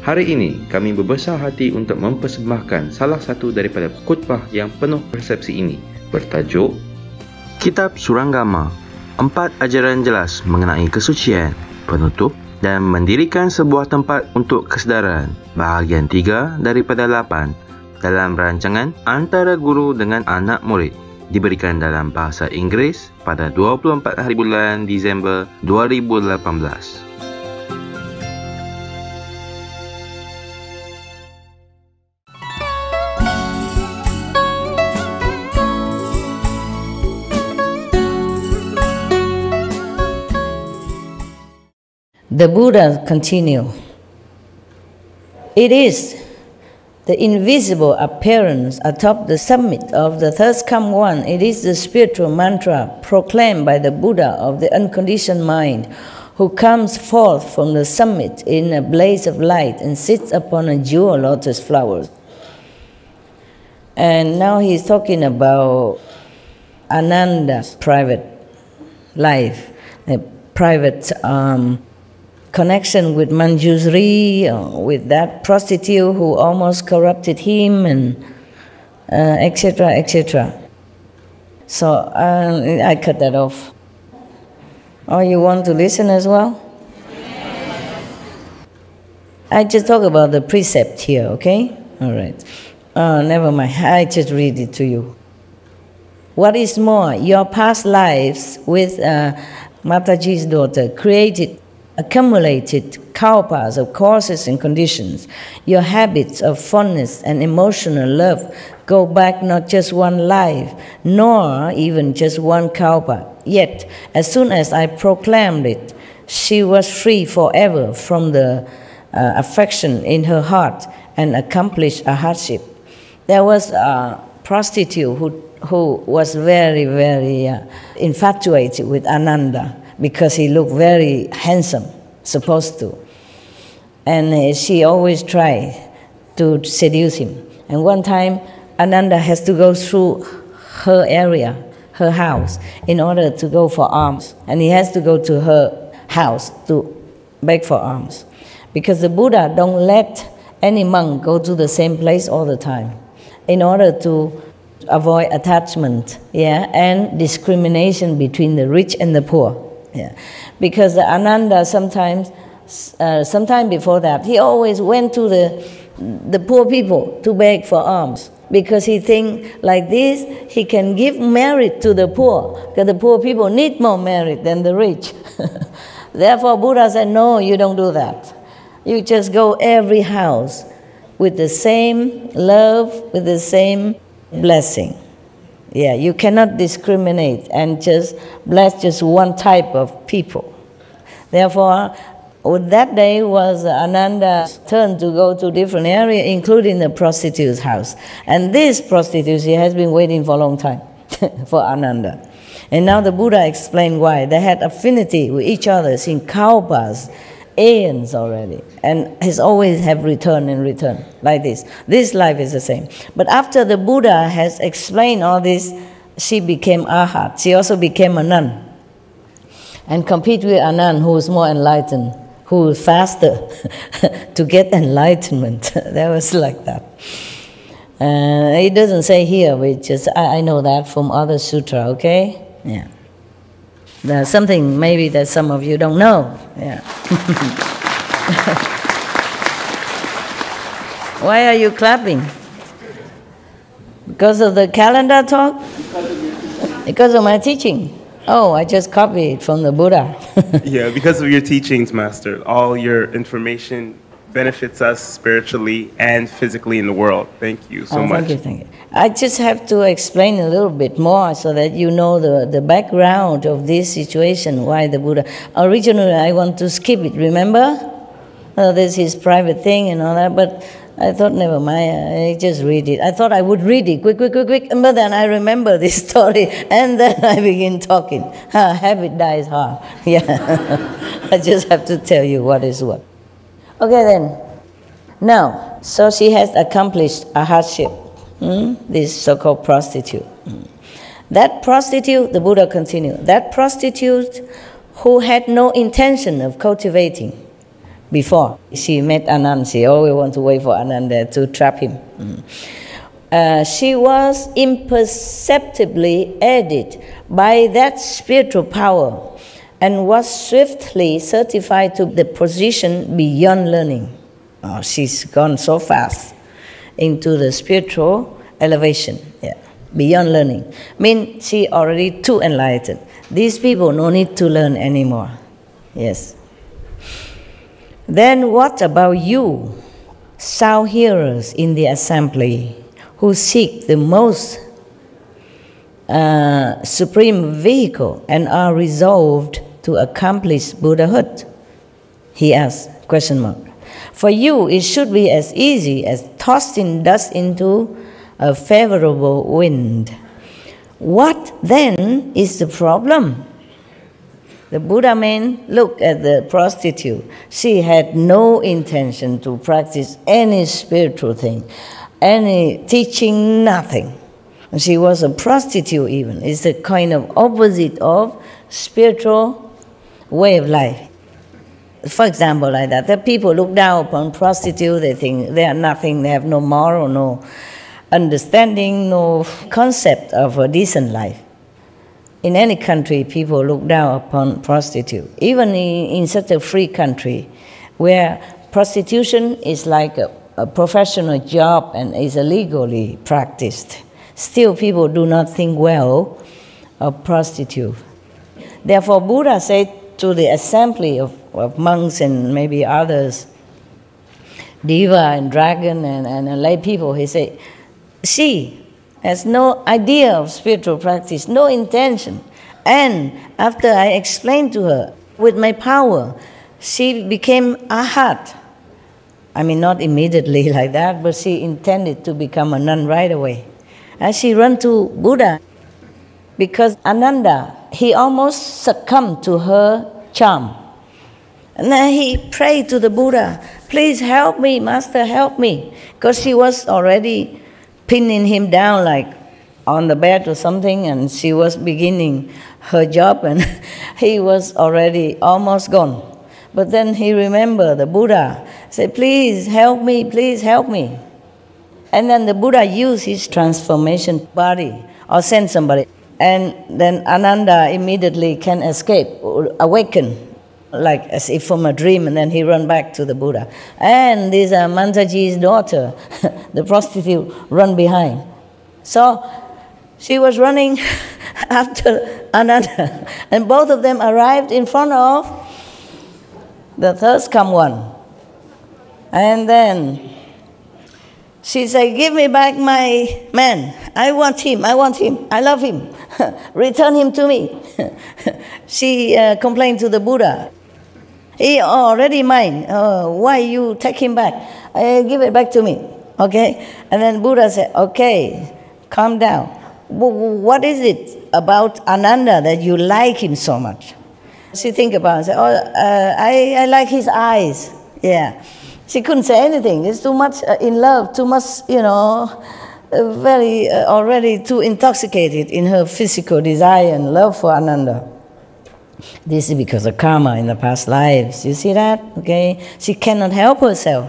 Hari ini kami berbesar hati untuk mempersembahkan salah satu daripada khutbah yang penuh persepsi ini, bertajuk Kitab Suranggama, 4 ajaran jelas mengenai kesucian, penutup dan mendirikan sebuah tempat untuk kesedaran, bahagian 3 daripada 8, dalam rancangan antara guru dengan anak murid, diberikan dalam bahasa Inggeris pada 24 hari bulan Disember 2018. The Buddha continue. It is the invisible appearance atop the summit of the Third Come One. It is the spiritual mantra proclaimed by the Buddha of the unconditioned mind, who comes forth from the summit in a blaze of light and sits upon a jewel lotus flower. And now he's talking about Ananda's private life, a private connection with Manjusri, with that prostitute who almost corrupted him, and etc., etc. So I cut that off. Oh, you want to listen as well? I just talk about the precept here, okay? All right. Never mind. I just read it to you. What is more, your past lives with Mataji's daughter accumulated kalpas of causes and conditions. Your habits of fondness and emotional love go back not just one life, nor even just one kalpa. Yet, as soon as I proclaimed it, she was free forever from the affection in her heart and accomplished a hardship. There was a prostitute who was very, very infatuated with Ananda, because he looked very handsome, supposed to. And she always tried to seduce him. And one time, Ananda has to go through her area, her house, in order to go for alms. And he has to go to her house to beg for alms. Because the Buddha don't let any monk go to the same place all the time, in order to avoid attachment, and discrimination between the rich and the poor. Because Ananda sometime before that, he always went to the poor people to beg for alms, because he think like this he can give merit to the poor, because the poor people need more merit than the rich. Therefore Buddha said, no, you don't do that. You just go every house with the same love, with the same blessing. You cannot discriminate and just bless just one type of people. Therefore, that day was Ananda's turn to go to different areas, including the prostitute's house. And this prostitute, she has been waiting for a long time for Ananda. And now the Buddha explained why. They had affinity with each other in kalpas, aeons already, and has always have return and return like this. This life is the same. But after the Buddha has explained all this, she became arhat. She also became a nun, and compete with a nun who is more enlightened, who is faster to get enlightenment. That was like that. It doesn't say here, but just I know that from other sutra. Okay, There's something maybe that some of you don't know. Why are you clapping? Because of the calendar talk? Because of my teaching. Oh, I just copied from the Buddha. Because of your teachings, Master. All your information benefits us spiritually and physically in the world. Thank you so much. Thank you. I just have to explain a little bit more so that you know the background of this situation, why the Buddha. Originally, I want to skip it, remember? This is private thing and all that, but I thought, never mind, I just read it. I thought I would read it, quick, but then I remember this story, and then I begin talking. Habit dies hard. I just have to tell you what is what. Okay then, now, so she has accomplished a hardship, this so-called prostitute. That prostitute, the Buddha continued, that prostitute who had no intention of cultivating, before she met Ananda. She always wanted to wait for Ananda to trap him. She was imperceptibly aided by that spiritual power and was swiftly certified to the position beyond learning. Oh, she's gone so fast into the spiritual elevation, beyond learning. Means she already too enlightened. These people no need to learn anymore. Yes. Then what about you, sound hearers in the assembly, who seek the most supreme vehicle and are resolved to accomplish Buddhahood? He asked, question mark. For you, it should be as easy as tossing dust into a favorable wind. What then is the problem? The Buddha man looked at the prostitute. She had no intention to practice any spiritual thing, any teaching, nothing. She was a prostitute even. It's a kind of opposite of spiritual way of life. For example, like that, the people look down upon prostitutes, they think they are nothing, they have no moral, no understanding, no concept of a decent life. In any country, people look down upon prostitutes. Even in such a free country where prostitution is like a professional job and is illegally practiced, still people do not think well of prostitutes. Therefore, Buddha said to the assembly of monks and maybe others, Deva and Dragon and lay people, he said, she has no idea of spiritual practice, no intention. And after I explained to her, with my power, she became Arhat. I mean, not immediately like that, but she intended to become a nun right away. And she ran to Buddha because Ananda, he almost succumbed to her charm. And then he prayed to the Buddha, please help me, Master, help me. Because she was already pinning him down like on the bed or something, and she was beginning her job, and he was already almost gone. But then he remembered the Buddha, said, please help me, please help me. And then the Buddha used his transformation body or sent somebody. And then Ananda immediately can escape, or awaken, like as if from a dream, and then he ran back to the Buddha. And this Mantaji's daughter, the prostitute, run behind. So she was running after Ananda, and both of them arrived in front of the thirst come one. And then she said, give me back my man. I want him, I want him, I love him. Return him to me. She complained to the Buddha. He already mine. Why you take him back? Give it back to me. Okay? And then Buddha said, okay, calm down. What is it about Ananda that you like him so much? She think about it and said, I like his eyes. Yeah. She couldn't say anything. It's too much in love, too much, very already too intoxicated in her physical desire and love for Ananda. This is because of karma in the past lives. You see that? Okay? She cannot help herself.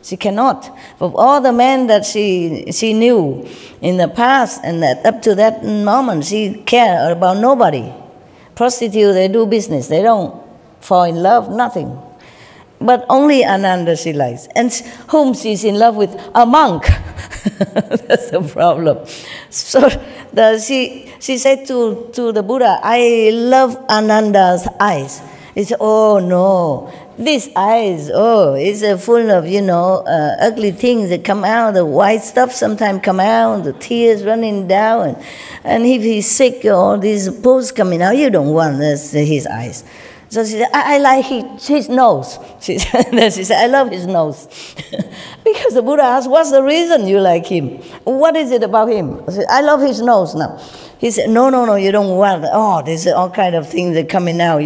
She cannot. Of all the men that she knew in the past, and that up to that moment, she cared about nobody. Prostitutes, they do business. They don't fall in love, nothing. But only Ananda she likes. And whom she's in love with? A monk. That's the problem. So she said to the Buddha, I love Ananda's eyes. He said, oh no, these eyes, it's full of, ugly things that come out. The white stuff sometimes come out, the tears running down. And if he's sick, all these pus coming out, you don't want his eyes. So she said, I like his nose. She said, I love his nose. Because the Buddha asked, what's the reason you like him? What is it about him? I said, I love his nose now. He said, no, you don't want, there's all kind of things that coming out,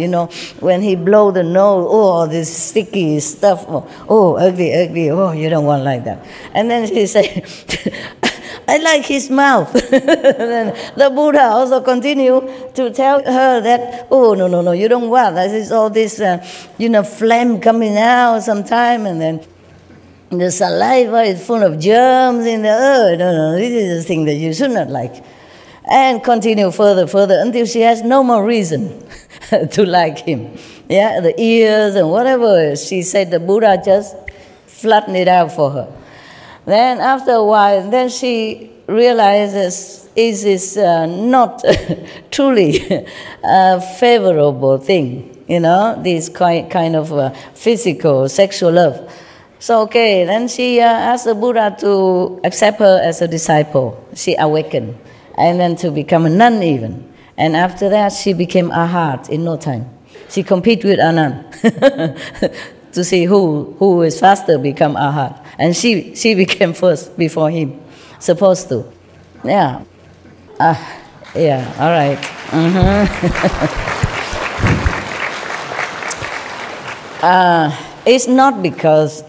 when he blow the nose, this sticky stuff, ugly, you don't want like that. And then she said, I like his mouth. Then the Buddha also continued to tell her that, oh, no, you don't want. There's all this, phlegm coming out sometime, and then the saliva is full of germs in the earth. No, this is the thing that you should not like. And continue further, until she has no more reason to like him. Yeah, the ears and whatever. She said the Buddha just flattened it out for her. Then after a while, then she realizes it is not truly a favorable thing, this kind of physical, sexual love. So, okay, then she asked the Buddha to accept her as a disciple. She awakened, and then to become a nun even. And after that, she became arhat in no time. She competed with Anand to see who is faster become arhat. And she became first before him, supposed to. Yeah. Yeah, all right. It's not because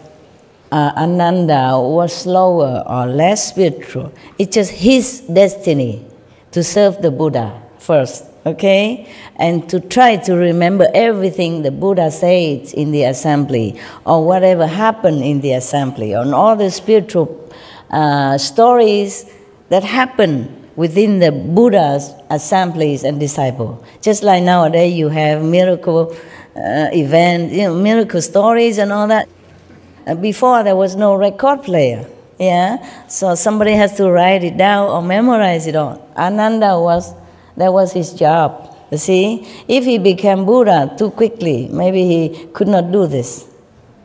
Ananda was slower or less spiritual. It's just his destiny to serve the Buddha first, okay? And to try to remember everything the Buddha said in the assembly, or whatever happened in the assembly, on all the spiritual stories that happen within the Buddha's assemblies and disciples. Just like nowadays you have miracle events, miracle stories and all that. Before there was no record player, yeah? So somebody has to write it down or memorize it all. Ananda that was his job, you see? If he became Buddha too quickly, maybe he could not do this,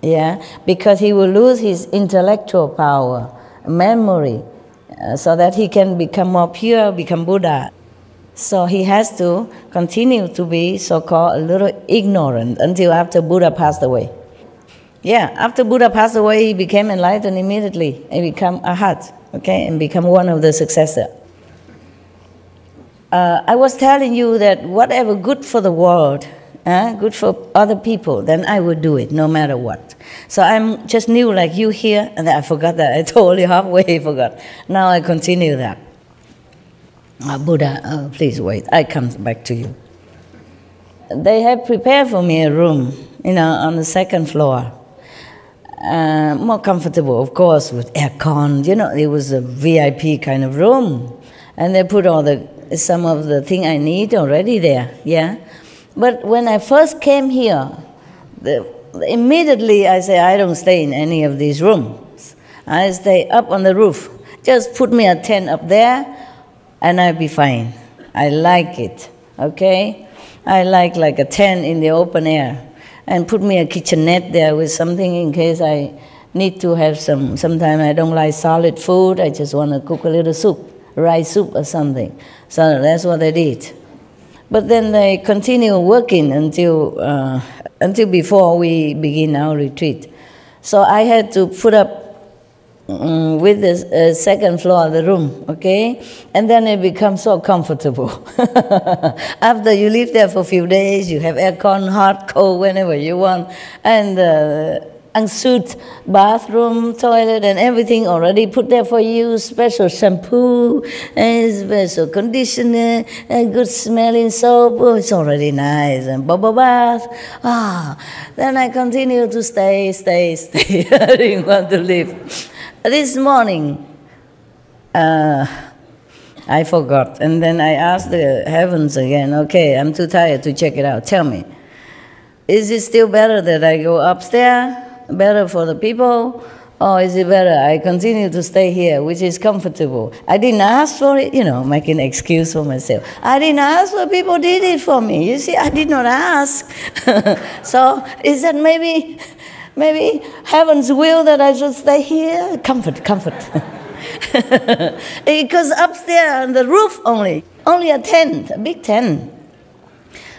yeah? Because he will lose his intellectual power, memory, so that he can become more pure, become Buddha. So he has to continue to be so-called a little ignorant until after Buddha passed away. Yeah, after Buddha passed away, he became enlightened immediately and become arhat, okay, and become one of the successors. I was telling you that whatever good for the world, good for other people, then I would do it no matter what. So I'm just new like you here, and I forgot that. I totally halfway forgot. Now I continue that. Buddha, please wait, I come back to you. They have prepared for me a room, on the second floor. More comfortable, of course, with aircon. It was a VIP kind of room. And they put some of the thing I need already there, yeah? But when I first came here, immediately I say, I don't stay in any of these rooms. I stay up on the roof. Just put me a tent up there, and I'll be fine. I like it, okay? I like a tent in the open air. And put me a kitchenette there with something in case I need to have sometimes I don't like solid food, I just want to cook a little soup, rice soup or something. So that's what I did. But then they continue working until before we begin our retreat. So I had to put up with the second floor of the room, okay? And then it becomes so comfortable. After you live there for a few days, you have aircon, hot, cold, whenever you want, and ensuite bathroom, toilet, and everything already put there for you, special shampoo, and special conditioner, and good smelling soap. Oh, it's already nice, and bubble bath. Then I continue to stay. I didn't want to leave. This morning, I forgot, and then I asked the heavens again, okay, I'm too tired to check it out. Tell me, is it still better that I go upstairs, better for the people, or is it better I continue to stay here, which is comfortable? I didn't ask for it, making an excuse for myself. I didn't ask for it, people did it for me. You see, I did not ask. So is that maybe heaven's will that I should stay here? Comfort. Because upstairs on the roof only a tent, a big tent,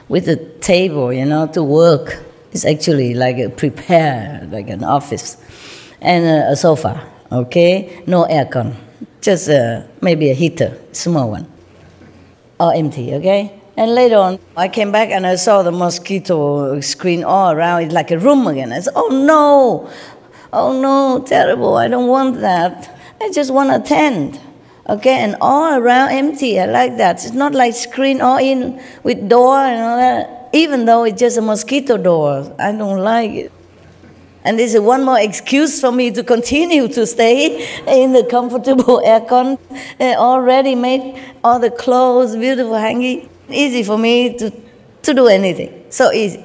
with a table, to work. It's actually like like an office, and a sofa, okay? No aircon, just maybe a heater, small one, or empty, okay? And later on, I came back and I saw the mosquito screen all around. It's like a room again. I said, oh no, terrible. I don't want that. I just want a tent, Okay, and all around empty. I like that. It's not like screen all in with door and all that. Even though it's just a mosquito door, I don't like it. And this is one more excuse for me to continue to stay in the comfortable aircon. Already made all the clothes, beautiful hanging. Easy for me to do anything. So easy.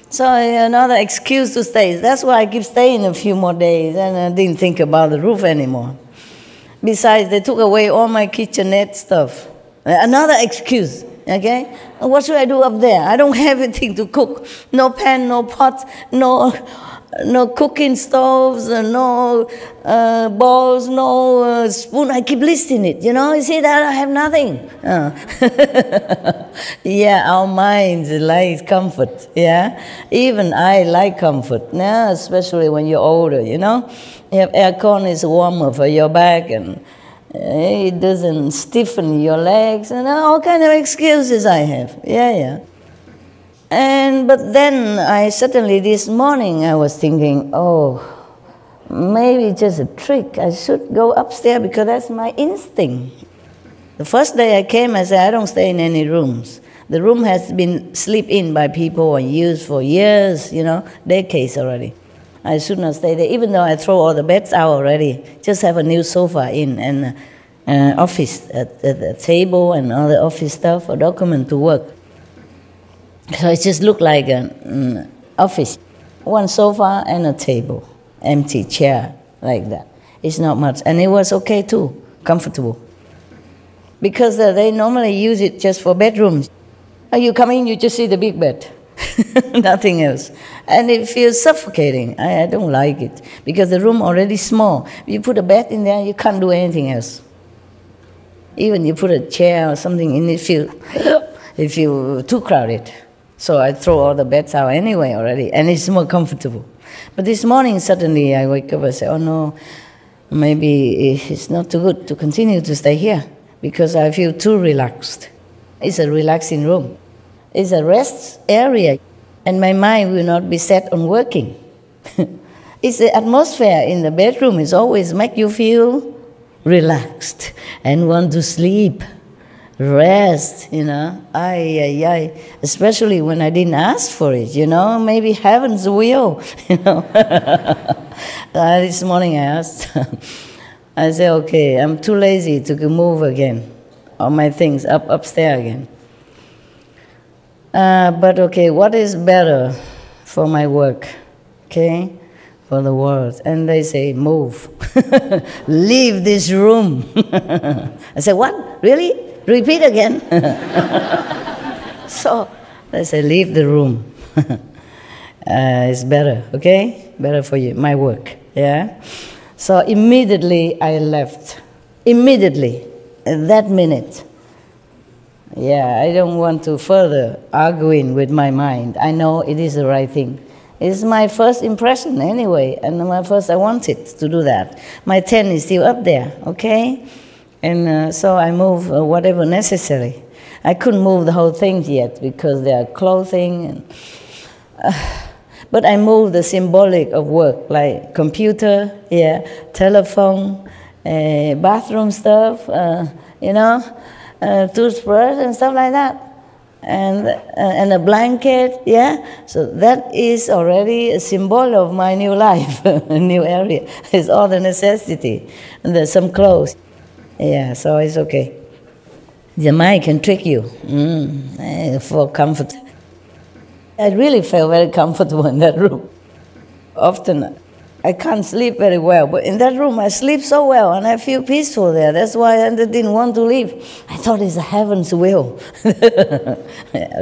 So another excuse to stay. That's why I keep staying a few more days, and I didn't think about the roof anymore. Besides, they took away all my kitchenette stuff. Another excuse, okay? What should I do up there? I don't have anything to cook. No pan, no pot, no cooking stoves, no bowls, no spoon. I keep listing it, you know? You see that? I have nothing. Yeah, our minds like comfort, yeah? Even I like comfort, yeah? Especially when you're older, you know? You have aircon, it's warmer for your back, and it doesn't stiffen your legs, and all kind of excuses I have. Yeah. But then I suddenly, this morning, I was thinking, oh, maybe it's just a trick. I should go upstairs because that's my instinct. The first day I came, I said, I don't stay in any rooms. The room has been slept in by people and used for years, you know, decades already. I should not stay there, even though I throw all the beds out already. Just have a new sofa in and office, a table and all the office stuff or document to work. So it just looked like an office. One sofa and a table, empty chair, like that. It's not much. And it was okay too, comfortable. Because they normally use it just for bedrooms. You come in, you just see the big bed. Nothing else. And it feels suffocating. I don't like it. Because the room already small. You put a bed in there, you can't do anything else. Even you put a chair or something in it, it feels too crowded. So I throw all the beds out anyway already, and it's more comfortable. But this morning, suddenly, I wake up and say, oh no, maybe it's not too good to continue to stay here, because I feel too relaxed. It's a relaxing room. It's a rest area, and my mind will not be set on working. It's the atmosphere in the bedroom is always make you feel relaxed and want to sleep, rest, you know. Especially when I didn't ask for it, you know. Maybe heaven's will, you know. This morning I asked, I said, okay, I'm too lazy to move again, all my things upstairs again. But okay, what is better for my work, okay, for the world? And they say, move, leave this room. I said, what, really? Repeat again. So they say, leave the room. It's better, okay, better for you, my work, yeah? So immediately I left, immediately, at that minute. Yeah, I don't want to further arguing with my mind. I know it is the right thing. It's my first impression anyway, and I wanted to do that. My tent is still up there, okay? And so I move whatever necessary. I couldn't move the whole thing yet because there are clothing. And, but I moved the symbolic of work, like computer, yeah, telephone, bathroom stuff, you know, toothbrush and stuff like that, and a blanket, yeah. So that is already a symbol of my new life, a new area. It's all the necessity, and there's some clothes, yeah. So it's okay. The mind can trick you for comfort. I really felt very comfortable in that room. Often I can't sleep very well, but in that room I sleep so well and I feel peaceful there. That's why I didn't want to leave. I thought it's heaven's will.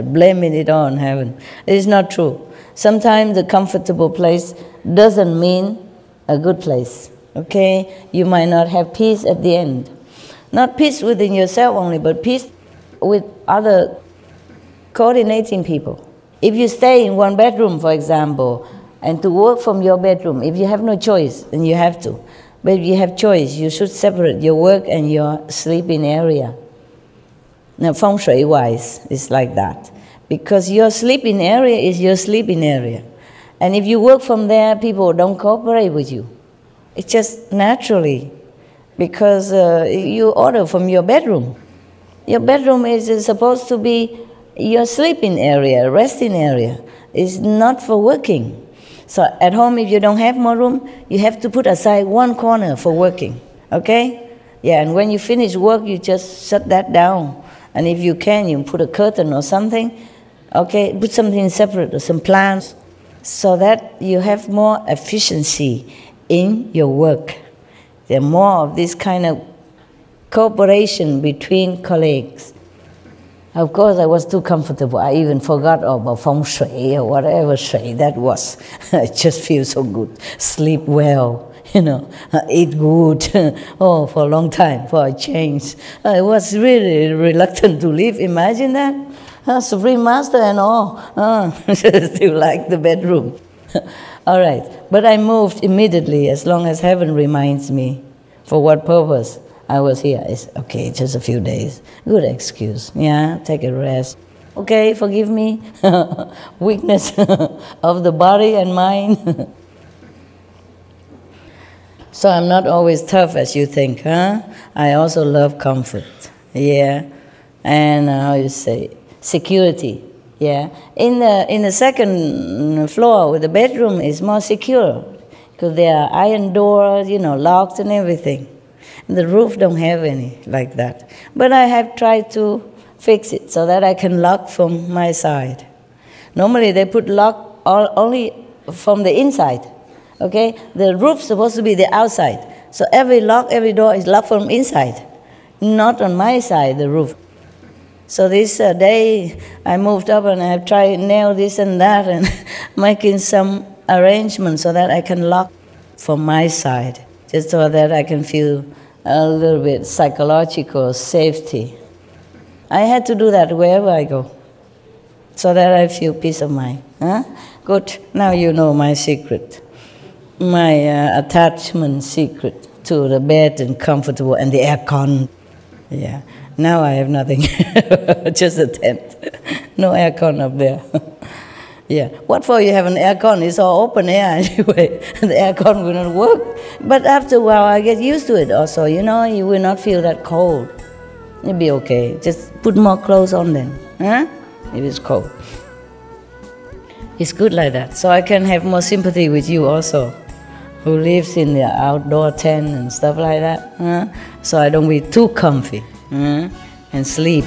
Blaming it on heaven. It's not true. Sometimes the comfortable place doesn't mean a good place, okay? You might not have peace at the end. Not peace within yourself only, but peace with other coordinating people. If you stay in one bedroom, for example, and to work from your bedroom, if you have no choice, then you have to. But if you have choice, you should separate your work and your sleeping area. Now, feng shui-wise, it's like that. Because your sleeping area is your sleeping area. And if you work from there, people don't cooperate with you. It's just naturally. because you order from your bedroom. Your bedroom is supposed to be your sleeping area, resting area. It's not for working. So at home, if you don't have more room, you have to put aside one corner for working, okay? Yeah, and when you finish work, you just shut that down. And if you can, you put a curtain or something, okay? Put something separate or some plants so that you have more efficiency in your work. There are more of this kind of cooperation between colleagues. Of course, I was too comfortable. I even forgot about feng shui or whatever shui that was. I just feel so good. Sleep well, eat good. Oh, for a long time, for a change. I was really reluctant to leave. Imagine that. Supreme Master and all. Still like the bedroom. All right. But I moved immediately as long as heaven reminds me. For what purpose I was here? It's okay, just a few days. Good excuse. Yeah, take a rest. Okay, forgive me. Weakness of the body and mind. So I'm not always tough as you think, huh? I also love comfort. Yeah. And how you say, security. Yeah. In the second floor with the bedroom is more secure because there are iron doors, locked and everything. The roof don't have any like that. But I have tried to fix it so that I can lock from my side. Normally they put lock only from the inside. Okay? The roof's supposed to be the outside. So every door is locked from inside. Not on my side, the roof. So this day I moved up and I have tried nail this and that and making some arrangements so that I can lock from my side. Just so that I can feel a little bit psychological safety. I had to do that wherever I go, so that I feel peace of mind. Huh? Good. Now you know my secret, my attachment secret to the bed and comfortable and the aircon. Yeah. Now I have nothing, just a tent. No aircon up there. Yeah. What for you have an aircon? It's all open air anyway. The aircon will not work. But after a while, I get used to it also. You will not feel that cold. You'll be okay. Just put more clothes on then. Huh? If it's cold. It's good like that. So I can have more sympathy with you also, who lives in the outdoor tent and stuff like that. Huh? So I don't be too comfy and sleep.